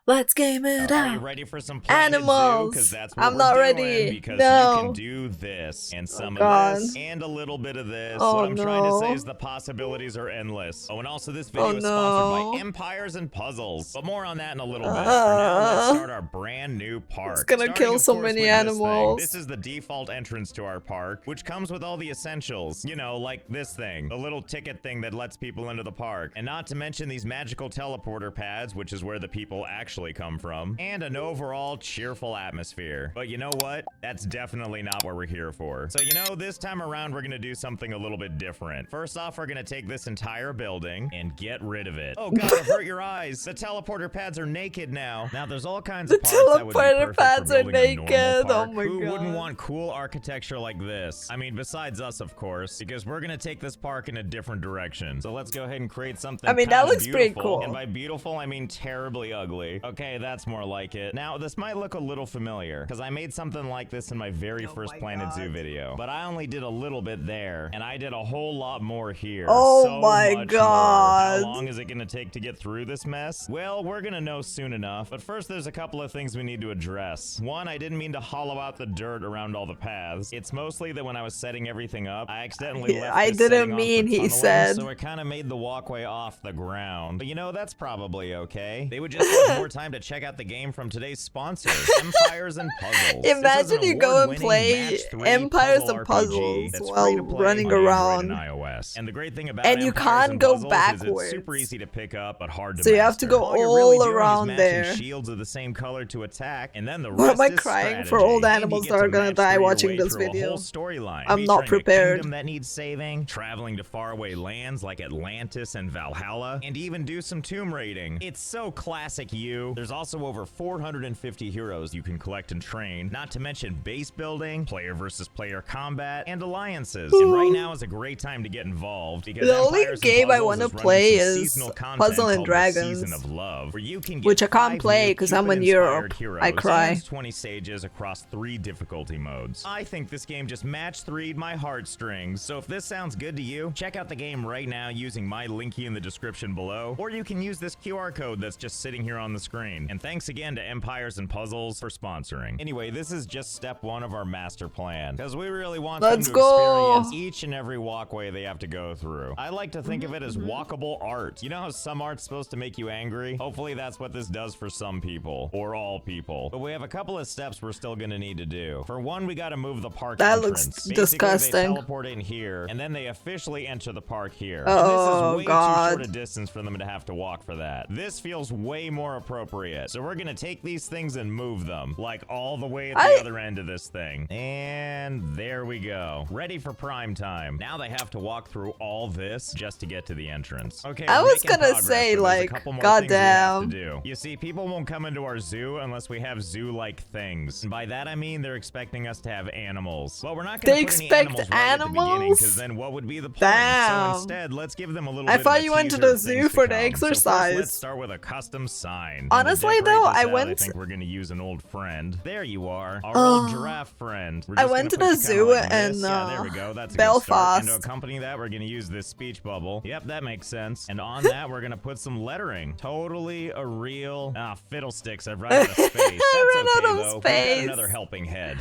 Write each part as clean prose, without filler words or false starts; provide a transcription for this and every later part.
Let's game it Are you out. ready for some Planet Animals. Zoo? Because that's what I'm we're not doing, ready. because No. you can do this and some of God. this and a little bit of this. Oh, what I'm trying to say no. is the possibilities are endless. Oh, and also this video Oh, is sponsored no. by Empires and Puzzles. But more on that in a little bit. For now, let's start our brand new park. It's gonna Starting, kill of so course, many with animals. This is the default entrance to our park, which comes with all the essentials. You know, like this thing, the little ticket thing that lets people into the park. And not to mention these magical teleporter pads, which is where the people actually come from. And an overall cheerful atmosphere. But you know what? That's definitely not what we're here for. So you know, this time around we're gonna do something a little bit different. First off, we're gonna take this entire building and get rid of it. Oh god, avert your eyes. The teleporter pads are naked now. Now there's all kinds of parts that would be perfect pads for are building a normal naked. park. Oh my Who god. wouldn't want cool architecture like this? I mean, besides us, of course, because we're gonna take this park in a different direction. So let's go ahead and create something I mean, that kinda looks pretty beautiful. cool. And by beautiful, I mean terribly ugly. Okay, that's more like it. Now, this might look a little familiar, because I made something like this in my very first Planet Zoo video. But I only did a little bit there, and I did a whole lot more here. Oh so my much god. More. How long is it gonna take to get through this mess? Well, we're gonna know soon enough. But first, there's a couple of things we need to address. One, I didn't mean to hollow out the dirt around all the paths. It's mostly that when I was setting everything up, I accidentally left I this didn't setting off mean, for he tunneling, said. so it kind of made the walkway off the ground. But you know, that's probably okay. They would just have more time to check out the game from today's sponsors, Empires and Puzzles. Imagine you go and award-winning play match-3 Empires puzzle and RPG Puzzles that's while free to play running on Android around. and iOS. And the great thing about And you Empires can't and go Puzzles is backwards. it's super easy to pick up but hard to So you have to master. go All you're all really doing is around matching there. shields of the same color to attack, and then the Why rest am I is crying for strategy. all the And you animals get that are to gonna match die through your watching way this through a video? whole storyline, I'm not featuring a prepared. kingdom that needs saving, traveling to faraway lands like Atlantis and Valhalla, and even do some tomb raiding. It's so classic you. There's also over 450 heroes you can collect and train, not to mention base building, player versus player combat, and alliances. And right now is a great time to get involved because The only Empires and game I Puzzles wanna is running play some is seasonal content Puzzle and called the Dragons, Season of Love, where you can get which I can't 5 play new 'cause I'm in Cupid-inspired Europe. heroes I cry. and 20 stages across 3 difficulty modes. I think this game just match 3'd my heartstrings. So if this sounds good to you, check out the game right now using my linky in the description below, or you can use this QR code that's just sitting here on the screen. And thanks again to Empires and Puzzles for sponsoring. Anyway, this is just step 1 of our master plan, because we really want them Let's to go. experience each and every walkway they have to go through. I like to think of it as walkable art. You know how some art's supposed to make you angry? Hopefully that's what this does for some people, or all people. But we have a couple of steps we're still gonna need to do. For one, we gotta move the park That entrance. looks Basically, disgusting. They teleport in here, and then they officially enter the park here. Oh, and this is way God. too short a distance for them to have to walk for that. This feels way more appropriate. So we're gonna take these things and move them, like all the way at the other end of this thing. And there we go. Ready for prime time. Now they have to walk through all this just to get to the entrance. Okay, I we're was making gonna progress, say, but there's a like, couple more things we have to goddamn. do. You see, people won't come into our zoo unless we have zoo-like things. And by that I mean they're expecting us to have animals. Well, we're not gonna They put any expect animals right at the beginning, animals? because then what would be the point? Damn. So instead, let's give them a little I bit thought of a you went to teaser the of zoo things to for the come. So first, exercise. let's start with a custom sign. And to Honestly, decorate though, this I out, went- I think we're gonna use an old friend. There you are, our old giraffe friend. We're I just went to gonna the put you kinda zoo like this. in, Yeah, there we go. That's a good start. Belfast. And to accompany that, we're gonna use this speech bubble. Yep, that makes sense. And on that, we're gonna put some lettering. Totally a real fiddlesticks. I've run out of space. That's ran out okay of though. We've space. got another helping head.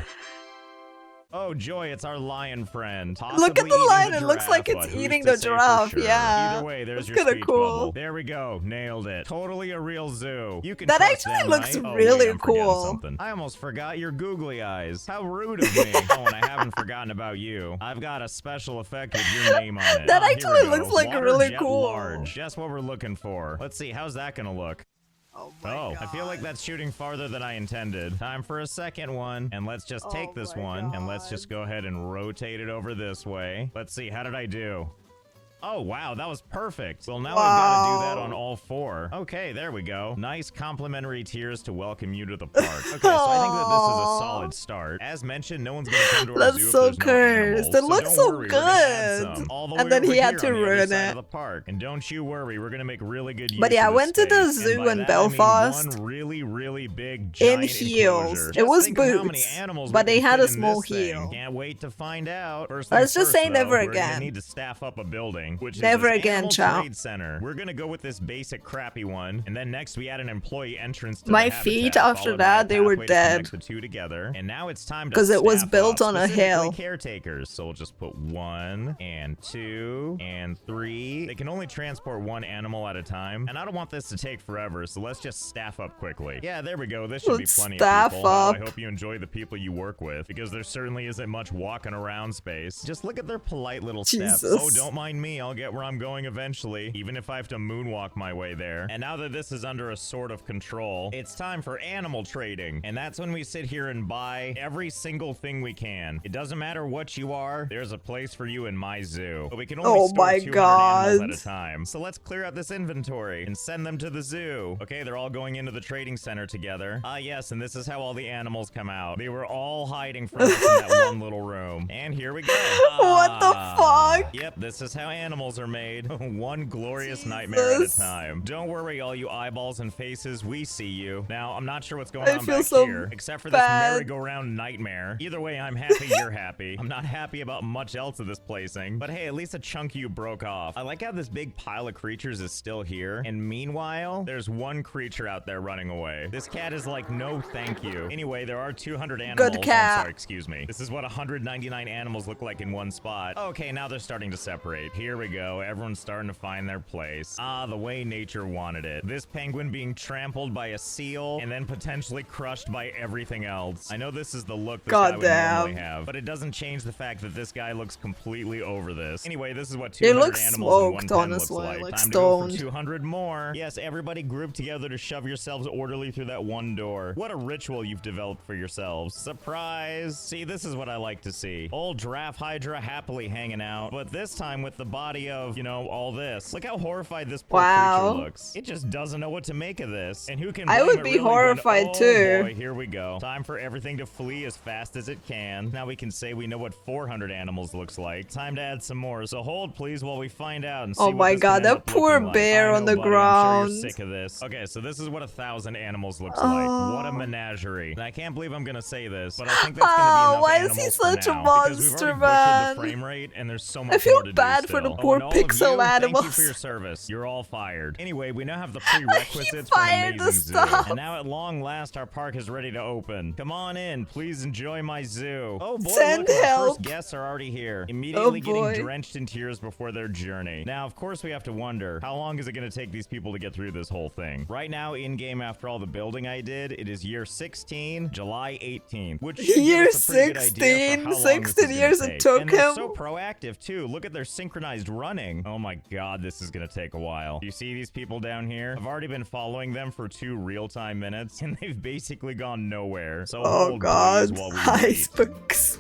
Oh joy, it's our lion friend. Look at Possibly the eating lion, the it looks giraffe, like but it's who's eating to the say for giraffe, sure? yeah. Either way, there's That's your kinda speech cool. bubble. There we go, nailed it. Totally a real zoo. You can That trust actually them, looks right? Oh, really wait, I'm forgetting cool. something. I almost forgot your googly eyes. How rude of me. Oh, and I haven't forgotten about you. I've got a special effect with your name on it. That Here we actually go. looks like Water really jet cool. Large. Just what we're looking for. Let's see, how's that gonna look? Oh, I feel like that's shooting farther than I intended. Time for a second one. And let's just take this my one. And let's just go ahead and rotate it over this way. Let's see, how did I do? Oh, wow, that was perfect. Well, now I've got to do that on all 4. Okay, there we go. Nice complimentary tears to welcome you to the park. Okay, so I think that this is a solid start. As mentioned, no one's going to come to our That's zoo if so there's no cursed. animals, It looks don't so worry, we're gonna add good. some all the And way then he over had here to on the other ruin side it. of the park. And don't you worry, we're going to make really good use But yeah, I of went to the space. zoo And by in that, I mean Belfast. one really really big giant heels. enclosure. It Just was think of how many boots, animals but we they can had fit a in small this thing. heel. Can't wait to find out. First Let's things just say first, never though, we're again. gonna need to staff up a building, which Never is this again, Animal child. Trade Center. We're gonna go with this basic crappy one, and then next we add an employee entrance to My the feet habitat, after followed by that, a they were pathway to connect dead. the two together. And now it's time to 'Cause it was staff built up, on a specifically hill. caretakers. So we'll just put 1 and 2 and 3. They can only transport 1 animal at a time, and I don't want this to take forever, so let's just staff up quickly. Yeah, there we go. This should be Let's plenty staff of people. Well, I up. hope you enjoy the people you work with, because there certainly isn't much walking around space. Just look at their polite little steps. Jesus. Oh, don't mind me. I'll get where I'm going eventually, even if I have to moonwalk my way there. And now that this is under a sort of control, it's time for animal trading. And that's when we sit here and buy every single thing we can. It doesn't matter what you are, there's a place for you in my zoo. But we can only Oh store my 200 animals God. at a time. So let's clear out this inventory and send them to the zoo. Okay, they're all going into the trading center together. Ah, yes, and this is how all the animals come out. They were all hiding from us in that one little room. And here we go. What the fuck? Yep, this is how animals are made. One glorious nightmare at a Jesus. time. Don't worry, all you eyeballs and faces, we see you. Now, I'm not sure what's going I on feel back so here, except for bad. this merry-go-round nightmare. Either way, I'm happy you're happy. I'm not happy about much else of this placing, but hey, at least a chunk of you broke off. I like how this big pile of creatures is still here, and meanwhile, there's one creature out there running away. This cat is like, no thank you. Anyway, there are 200 animals. Good Oh, cat. I'm sorry, excuse me. This is what 199 animals look like in one spot. Okay, now they're starting to separate. Here we go. Everyone's starting to find their place. Ah, the way nature wanted it. This penguin being trampled by a seal and then potentially crushed by everything else. I know this is the look this guy would normally Goddamn. have, but it doesn't change the fact that this guy looks completely over this. Anyway, this is what He 200 looks animals in one smoked, pen honestly, looks like Time to go for stoned. 200 more. Yes, everybody group together to shove yourselves orderly through that one door. What a ritual you've developed for yourselves. Surprise! See, this is what I like to see. Old Giraffe Hydra happily hanging out, but this time with the body of, you know, all this. Look how horrified this poor Wow. creature looks. It just doesn't know what to make of this. And who can I blame would it be really when- horrified oh, too. Boy, here we go. Time for everything to flee as fast as it can. Now we can say we know what 400 animals looks like. Time to add some more. So hold please while we find out and see Oh what my this God, can end that up poor looking like. bear I on know, the buddy, I'm sure ground. you're sick of this. Okay, so this is what 1,000 animals looks like. What a Oh. menagerie. And I can't believe I'm gonna say this, but I think that's gonna be enough why is animals he for such a now, because we've monster, already man? butchered the frame rate and there's so much I feel more to do bad for the still. poor and all of you, pixel Thank you animals. for your service. You're all fired. Anyway, we now have the prerequisites for an fired the amazing zoo. stuff. And now at long last, our park is ready to open. Come on in. Please enjoy my zoo. Oh boy, Send look, our help. first guests are already here. Immediately boy. getting drenched in tears before their journey. Now, of course, we have to wonder, how long is it going to take these people to get through this whole thing? Right now, in-game, after all the building I did, it is year 16, July 18th, which should give Year us a pretty good idea for 16? how long this is 16 gonna years it take. took And they're him? so proactive, too. Look at their synchronized running. Oh my god, this is gonna take a while. Do you see these people down here? I've already been following them for 2 real-time minutes, and they've basically gone nowhere. So Oh hold God, please while we wait. icebergs.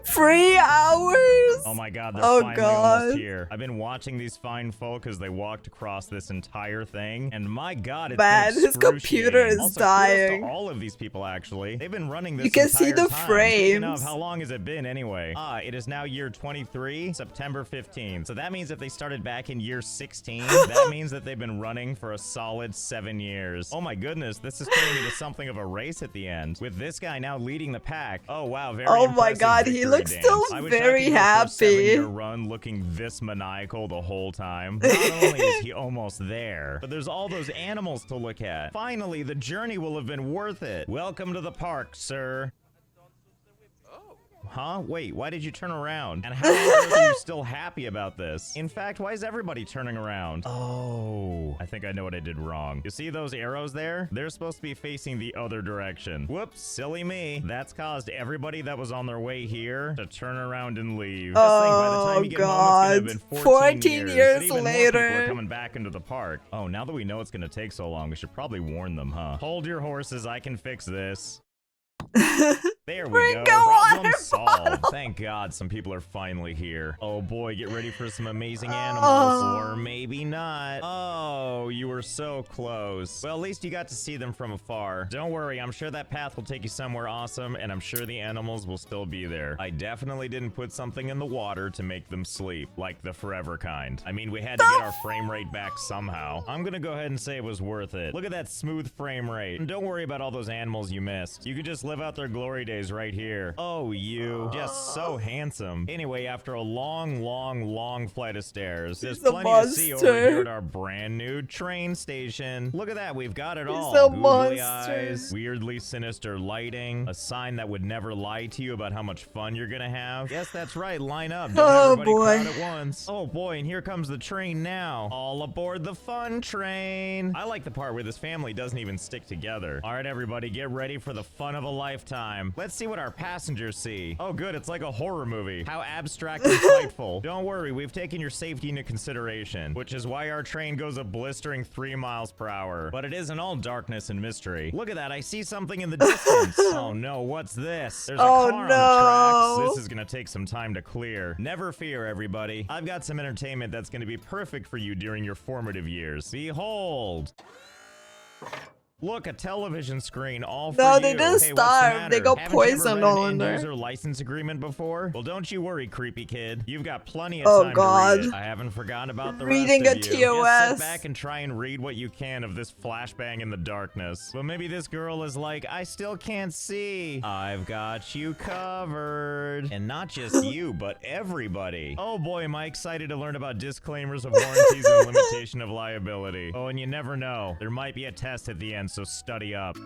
3 hours. Oh my god, they're Oh finally God. almost here. I've been watching these fine folk as they walked across this entire thing, and my god, it's Man, been his computer excruciating. is Also, kudos dying. to all of these people, actually. They've been running this You can see entire the time. Speaking of, frames. how long has it been anyway? Ah, it is now year 23, September 15th. So that means if they started back in year 16, that means that they've been running for a solid 7 years. Oh my goodness, this is turning into something of a race at the end, with this guy now leading the pack. Oh wow, very Oh my impressive God, he victory looks dance. still I wish I very could go for a happy. 7-year run looking this maniacal the whole time. Not only is he almost there, but there's all those animals to look at. Finally, the journey will have been worth it. Welcome to the park, sir. Huh? Wait, why did you turn around? And how on earth are you still happy about this? In fact, why is everybody turning around? Oh, I think I know what I did wrong. You see those arrows there? They're supposed to be facing the other direction. Whoops, silly me. That's caused everybody that was on their way here to turn around and leave. Just think, by the time you get home, it's gonna have been 14 years. And even more people are later. coming back into the park. Oh, now that we know it's gonna take so long, we should probably warn them, huh? Hold your horses, I can fix this. There we Bring go. a Problem water solved. Thank God some people are finally here. Oh boy, get ready for some amazing animals. Or maybe not. Oh, you were so close. Well, at least you got to see them from afar. Don't worry, I'm sure that path will take you somewhere awesome, and I'm sure the animals will still be there. I definitely didn't put something in the water to make them sleep, like the forever kind. I mean, we had to get our frame rate back somehow. I'm gonna go ahead and say it was worth it. Look at that smooth frame rate. And don't worry about all those animals you missed. You could just live out their glory days right here. Oh, you. Just so handsome. Anyway, after a long flight of stairs, there's plenty to see over here at our brand new train station. Look at that. We've got it all. Googly eyes, weirdly sinister lighting, a sign that would never lie to you about how much fun you're gonna have. Yes, that's right. Line up. Don't everybody crowd at once. Oh boy, and here comes the train now. All aboard the fun train. I like the part where this family doesn't even stick together. All right, everybody, get ready for the fun of a lifetime. Let's see what our passengers see. Oh good, it's like a horror movie. How abstract and frightful. Don't worry, we've taken your safety into consideration, which is why our train goes a blistering 3 miles per hour. But it isn't all darkness and mystery. Look at that, I see something in the distance. Oh no, what's this? There's a car on the tracks. This is gonna take some time to clear. Never fear, everybody. I've got some entertainment that's gonna be perfect for you during your formative years. Behold! Look, a television screen all for you. No, they didn't hey, starve. They got poisoned all in there. Haven't you ever read an end-user license agreement before? Well, don't you worry, creepy kid. You've got plenty of time to read it. I haven't forgotten about the Reading rest of a you. TOS. Just sit back and try and read what you can of this flashbang in the darkness. But maybe this girl is like, I still can't see. I've got you covered. And not just you, but everybody. Oh boy, am I excited to learn about disclaimers of warranties and limitation of liability. Oh, and you never know. There might be a test at the end, so study up.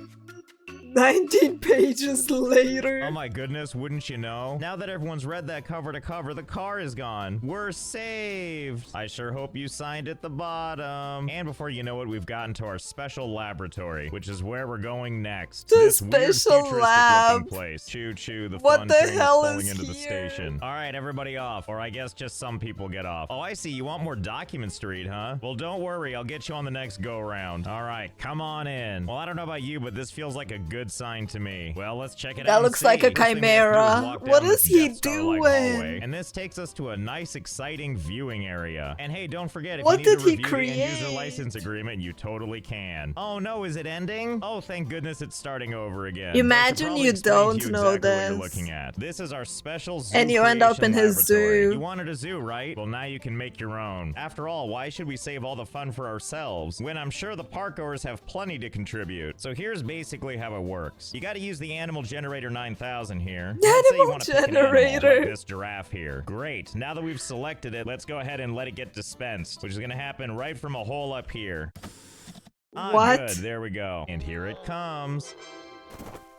19 pages later. Oh my goodness, wouldn't you know? Now that everyone's read that cover to cover, the car is gone. We're saved. I sure hope you signed at the bottom. And before you know it, we've gotten to our special laboratory, which is where we're going next. This special lab. Place. Choo choo, the what fun the train hell is pulling is into the here? station. All right, everybody off, or I guess just some people get off. Oh, I see. You want more documents to read, huh? Well, don't worry. I'll get you on the next go around. All right, come on in. Well, I don't know about you, but this feels like a good sign to me. Well, let's check it out. That looks like a chimera. What is he doing? And this takes us to a nice, exciting viewing area. And hey, don't forget, if what you need did to he review create? the end-user license agreement, you totally can. Oh no, is it ending? Oh, thank goodness it's starting over again. Imagine you don't know exactly this. What you're looking at. This is our special zoo and you end up in his laboratory. zoo. You wanted a zoo, right? Well, now you can make your own. After all, why should we save all the fun for ourselves when I'm sure the park goers have plenty to contribute? So here's basically how it works. You got to use the animal generator 9000 here. Animal generator. Like this giraffe here. Great. Now that we've selected it, let's go ahead and let it get dispensed, which is going to happen right from a hole up here. What? Good. There we go. And here it comes.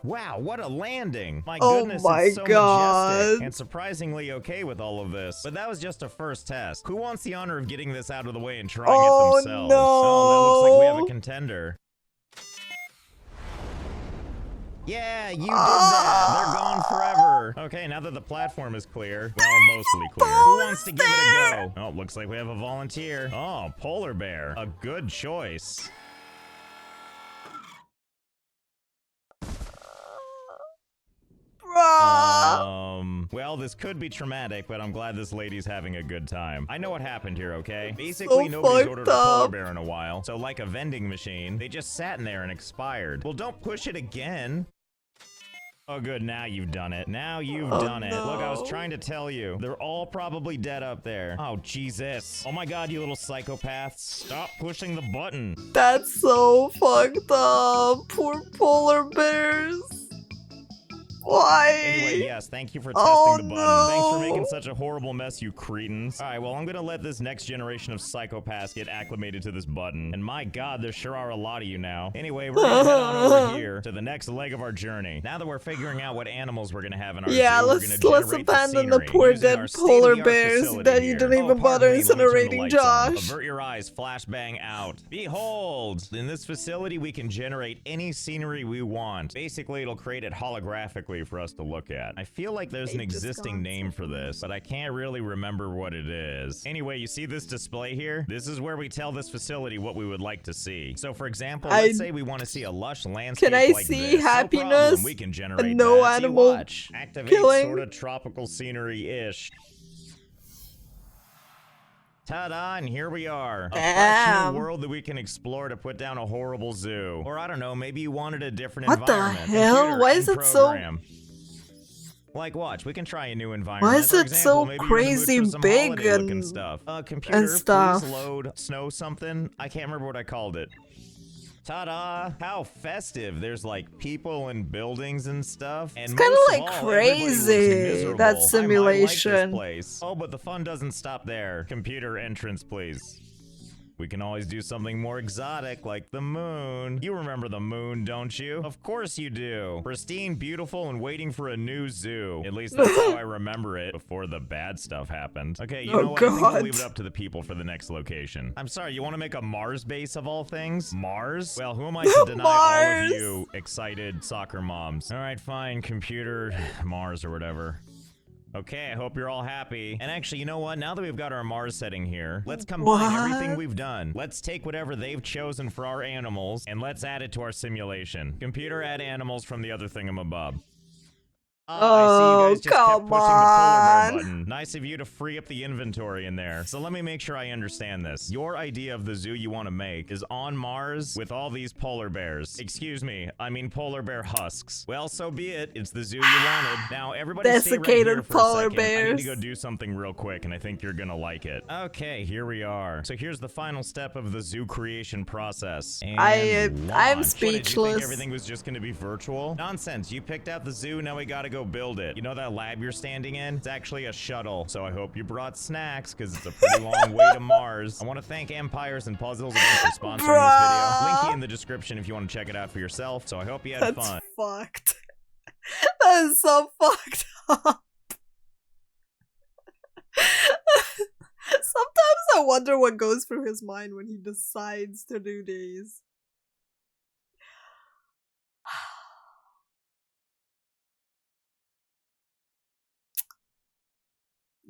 Wow, what a landing! My oh goodness, my it's so God. majestic and surprisingly okay with all of this. But that was just a first test. Who wants the honor of getting this out of the way and trying it themselves? No. Oh, that looks like we have a contender. Yeah, you did that. They're gone forever. Okay, now that the platform is clear, well, mostly clear. Who wants to give it a go? Oh, looks like we have a volunteer. Oh, polar bear. A good choice. Well, this could be traumatic, but I'm glad this lady's having a good time. I know what happened here, okay? Basically, nobody's ordered a polar bear in a while, so like a vending machine, they just sat in there and expired. Well, don't push it again. Oh, good, now you've done it. Now you've done it. Look, I was trying to tell you. They're all probably dead up there. Oh, Jesus. Oh my God, you little psychopaths. Stop pushing the button. That's so fucked up. Poor polar bears. Why? Anyway, yes, thank you for testing the button. Thanks for making such a horrible mess, you cretins. Alright, well, I'm gonna let this next generation of psychopaths get acclimated to this button. And my God, there sure are a lot of you now. Anyway, we're gonna head on over here to the next leg of our journey. Now that we're figuring out what animals we're gonna have in our zoo, let's abandon the poor dead polar bears that you didn't even bother incinerating, Josh. Avert your eyes, flashbang out. Behold! In this facility, we can generate any scenery we want. Basically, it'll create it holographically quickly for us to look at. I feel like there's an existing name for this, but I can't really remember what it is. Anyway, you see this display here? This is where we tell this facility what we would like to see. So for example, let's say we want to see a lush landscape like this. Can I see happiness? No problem, we can generate and no that. animal Activate killing? sort of tropical scenery-ish. Ta-da, and here we are. A fresh new world that we can explore to put down a horrible zoo. Or I don't know, maybe you wanted a different environment. What the hell? Why is it so... Like, watch, we can try a new environment. Why is it so crazy big and stuff? Computer, stuff? Please load snow something. I can't remember what I called it. Ta-da! How festive. There's like people and buildings and stuff. And it's kind of like crazy, that simulation. I might like this place. Oh, but the fun doesn't stop there. Computer entrance, please. We can always do something more exotic, like the moon. You remember the moon, don't you? Of course you do. Pristine, beautiful, and waiting for a new zoo. At least that's how I remember it before the bad stuff happened. Okay, you know what? I think we'll leave it up to the people for the next location. I'm sorry, you want to make a Mars base of all things? Mars? Well, who am I to deny all of you excited soccer moms? All right, fine, computer, Mars or whatever. Okay, I hope you're all happy. And actually, you know what? Now that we've got our Mars setting here, let's combine everything we've done. Let's take whatever they've chosen for our animals, and let's add it to our simulation. Computer, add animals from the other thingamabob. I see you guys just kept pushing the polar bear button. Nice of you to free up the inventory in there. So let me make sure I understand this. Your idea of the zoo you want to make is on Mars with all these polar bears. Excuse me, I mean polar bear husks. Well, so be it. It's the zoo you wanted. Now, everybody stay right here for a second. I need to go do something real quick, and I think you're gonna like it. Okay, here we are. So here's the final step of the zoo creation process. And I'm speechless. Did you think everything was just gonna be virtual? Nonsense. You picked out the zoo, now we gotta go build it. You know that lab you're standing in? It's actually a shuttle, so I hope you brought snacks, because it's a pretty long way to Mars. I want to thank Empires and Puzzles again for sponsoring this video. Linky in the description if you want to check it out for yourself, so I hope you had fun. That's fucked. That is so fucked up. Sometimes I wonder what goes through his mind when he decides to do these.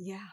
Yeah.